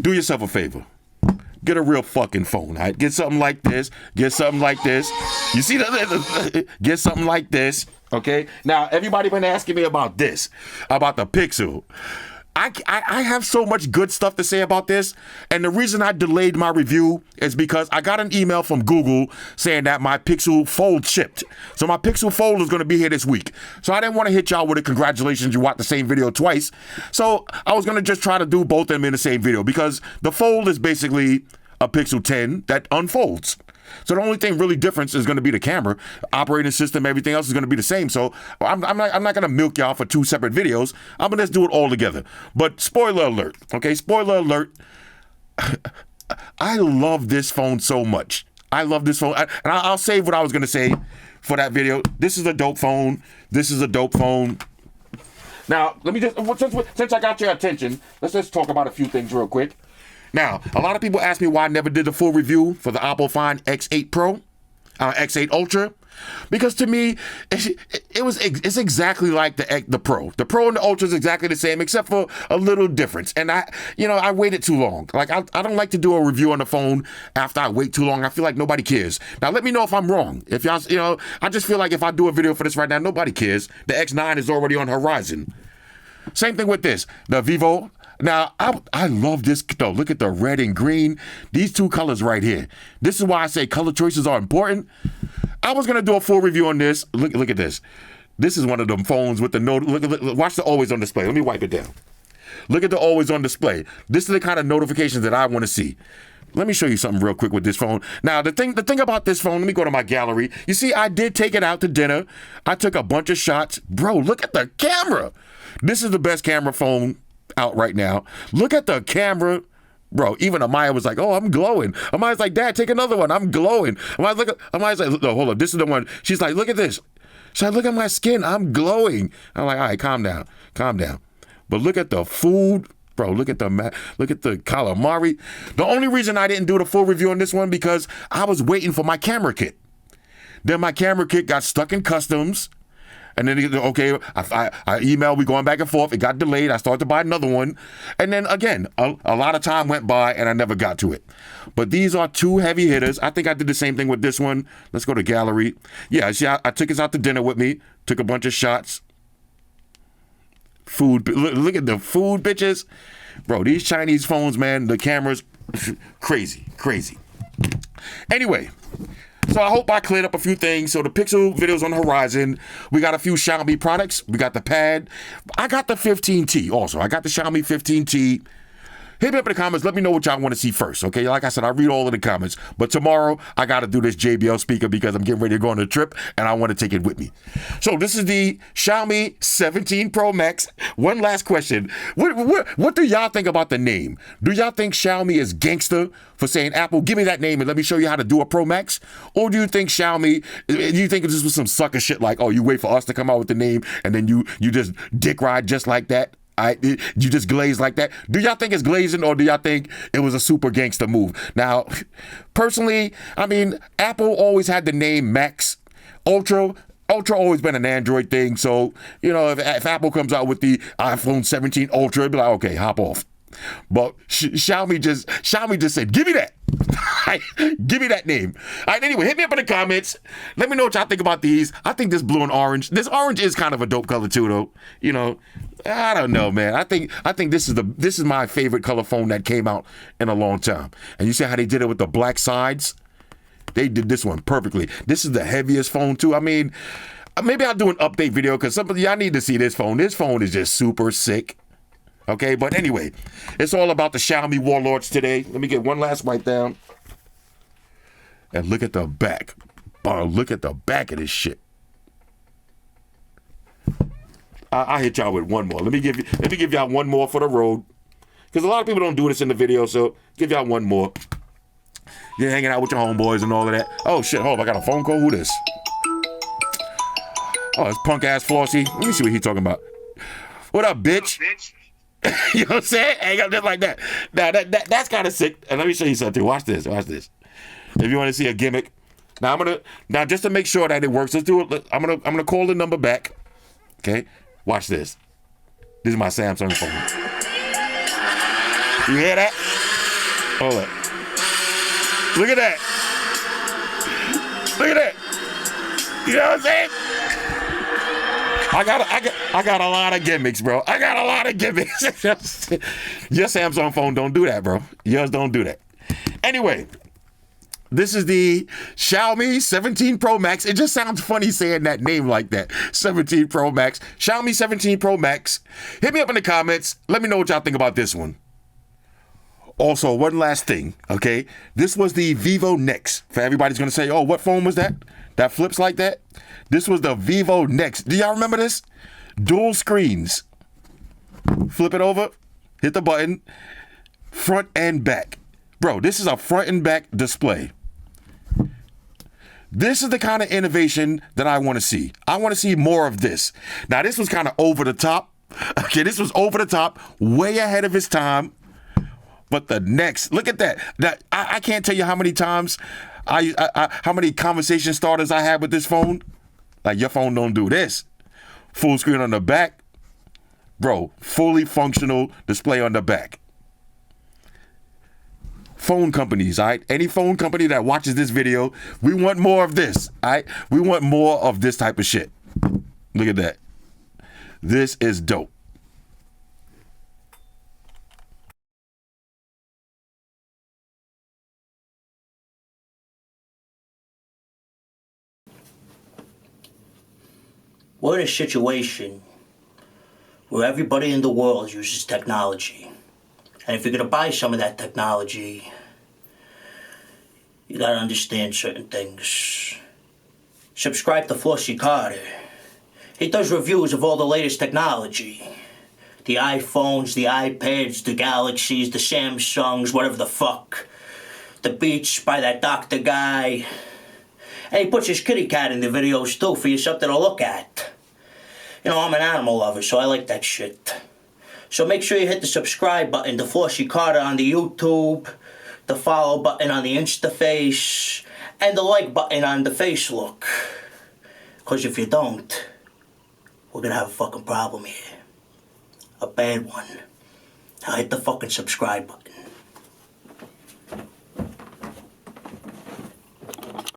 Do yourself a favor. Get a real fucking phone, all right? Get something like this. Get something like this. You see get something like this, okay? Now, everybody been asking me about this, about the Pixel. I have so much good stuff to say about this, and the reason I delayed my review is because I got an email from Google saying that my Pixel Fold shipped. So my Pixel Fold is going to be here this week. So I didn't want to hit y'all with a congratulations, you watched the same video twice. So I was going to just try to do both of them in the same video because the Fold is basically a Pixel 10 that unfolds. So the only thing really different is going to be the camera, operating system, everything else is going to be the same. So I'm not going to milk y'all for two separate videos. I'm going to just do it all together. But spoiler alert, okay? Spoiler alert. I love this phone so much. I love this phone. And I'll save what I was going to say for that video. This is a dope phone. This is a dope phone. Now, let me just, since I got your attention, let's just talk about a few things real quick. Now, a lot of people ask me why I never did the full review for the Apple Find X8 Pro, X8 Ultra, because to me, it's exactly like the Pro. The Pro and the Ultra is exactly the same, except for a little difference. And I waited too long. Like I don't like to do a review on the phone after I wait too long. I feel like nobody cares. Now, let me know if I'm wrong. If y'all, I just feel like if I do a video for this right now, nobody cares. The X9 is already on the horizon. Same thing with this, the Vivo. Now, I love this, though. Look at the red and green. These two colors right here. This is why I say color choices are important. I was going to do a full review on this. Look at this. This is one of them phones with the note. Watch the always on display. Let me wipe it down. Look at the always on display. This is the kind of notifications that I want to see. Let me show you something real quick with this phone. Now, the thing about this phone, let me go to my gallery. You see, I did take it out to dinner. I took a bunch of shots. Bro, look at the camera. This is the best camera phone out right now. Look at the camera. Bro, even Amaya was like, oh, I'm glowing. Amaya's like, Dad, take another one. I'm glowing. Amaya's like, no, hold on. This is the one. She's like, look at this. She's like, look at my skin. I'm glowing. I'm like, all right, calm down. Calm down. But look at the food. Bro, look at the calamari. The only reason I didn't do the full review on this one because I was waiting for my camera kit. Then my camera kit got stuck in customs. And then, okay, I emailed, we going back and forth. It got delayed. I started to buy another one. And then, again, a lot of time went by, and I never got to it. But these are two heavy hitters. I think I did the same thing with this one. Let's go to gallery. Yeah, see, I took this out to dinner with me. Took a bunch of shots. Food. Look at the food, bitches. Bro, these Chinese phones, man, the cameras, crazy. Anyway. So I hope I cleared up a few things. So the Pixel video's on the horizon. We got a few Xiaomi products. We got the pad. I got the 15T also. I got the Xiaomi 15T. Hit me up in the comments. Let me know what y'all want to see first, okay? Like I said, I read all of the comments. But tomorrow, I got to do this JBL speaker because I'm getting ready to go on a trip, and I want to take it with me. So this is the Xiaomi 17 Pro Max. One last question. What do y'all think about the name? Do y'all think Xiaomi is gangster for saying, Apple, give me that name and let me show you how to do a Pro Max? Or do you think this was some sucker shit like, oh, you wait for us to come out with the name, and then you just dick ride just like that? You just glaze like that. Do y'all think it's glazing or do y'all think it was a super gangster move? Now, personally, I mean, Apple always had the name Max. Ultra always been an Android thing. So, if Apple comes out with the iPhone 17 Ultra, it'd be like, okay, hop off. But Xiaomi just said, give me that. Give me that name. All right, anyway, hit me up in the comments. Let me know what y'all think about these. I think this blue and orange. This orange is kind of a dope color too, though. I don't know, man. I think this is my favorite color phone that came out in a long time. And you see how they did it with the black sides? They did this one perfectly. This is the heaviest phone too. I mean, maybe I'll do an update video because some of y'all need to see this phone. This phone is just super sick. Okay, but anyway, it's all about the Xiaomi warlords today. Let me get one last wipe down. And look at the back. Bro, look at the back of this shit. I hit y'all with one more. Let me give y'all one more for the road. Because a lot of people don't do this in the video, so give y'all one more. You're hanging out with your homeboys and all of that. Oh shit, hold up, I got a phone call. Who this? Oh, it's punk ass Flossy. Let me see what he's talking about. What up, bitch? You know what I'm saying? Hang up just like that. Now that's kind of sick. And let me show you something. Watch this. If you want to see a gimmick. Now just to make sure that it works, let's do it. I'm gonna call the number back. Okay? Watch this. This is my Samsung phone. You hear that? Hold up. Look at that. Look at that. You know what I'm saying? I got a lot of gimmicks, bro. I got a lot of gimmicks. Your Samsung phone don't do that, bro. Yours don't do that. Anyway, this is the Xiaomi 17 Pro Max. It just sounds funny saying that name like that. 17 Pro Max. Xiaomi 17 Pro Max. Hit me up in the comments. Let me know what y'all think about this one. Also, one last thing, okay? This was the Vivo Nex. For everybody's going to say, oh, what phone was that? That flips like that? This was the Vivo Nex. Do y'all remember this? Dual screens. Flip it over. Hit the button. Front and back. Bro, this is a front and back display. This is the kind of innovation that I want to see. I want to see more of this. Now, this was kind of over the top. Okay, this was over the top, way ahead of its time. But the next, look at that. I can't tell you how many times, how many conversation starters I had with this phone. Like, your phone don't do this. Full screen on the back. Bro, fully functional display on the back. Phone companies, all right? Any phone company that watches this video, we want more of this, all right? We want more of this type of shit. Look at that. This is dope. We're in a situation where everybody in the world uses technology. And if you're going to buy some of that technology, you got to understand certain things. Subscribe to Flossy Carter. He does reviews of all the latest technology. The iPhones, the iPads, the Galaxies, the Samsungs, whatever the fuck. The Beats by that doctor guy. And he puts his kitty cat in the videos too for you something to look at. You know, I'm an animal lover, so I like that shit. So make sure you hit the subscribe button to Flossy Carter on the YouTube, the follow button on the Instaface, and the like button on the Facebook. Because if you don't, we're gonna have a fucking problem here. A bad one. Now hit the fucking subscribe button.